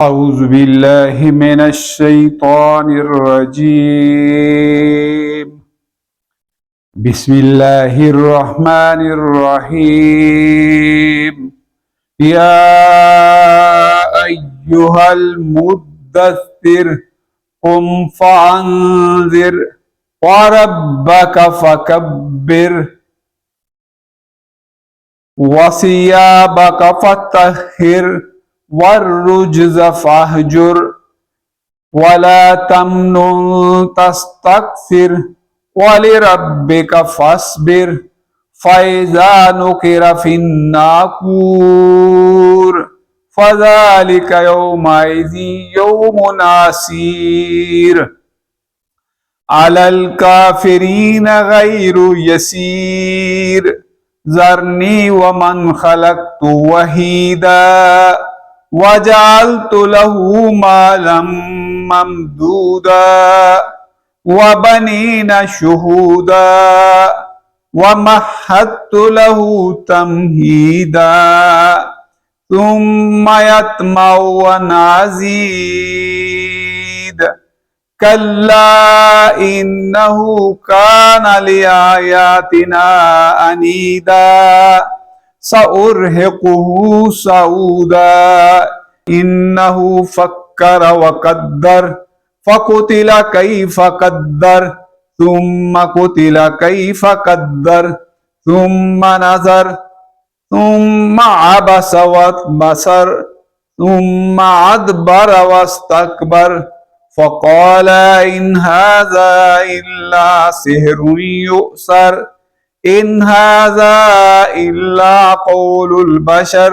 أعوذ بالله من الشيطان الرجيم. بسم الله الرحمن الرحيم. يا أيها المدثر قم فأنذر وربك فكبر وثيابك فطهر والرجز فاهجر ولا تمنن تستكثر ولربك فاصبر فإذا نقر في الناقور فذلك يومئذ يوم عسير على الكافرين غير يسير ذرني ومن خلقت وحيدا وجعلت له مالا ممدودا وبنين شهودا ومهدت له تمهيدا ثم يطمع أن أزيد كلا إنه كان لآياتنا عنيدا سأرهقه صعودا إنه فكر وقدر فقتل كيف قدر ثم قتل كيف قدر ثم نظر ثم عبس وبصر ثم أدبر واستكبر فقال إن هذا إلا سحر يؤثر إن هذا إلا قول البشر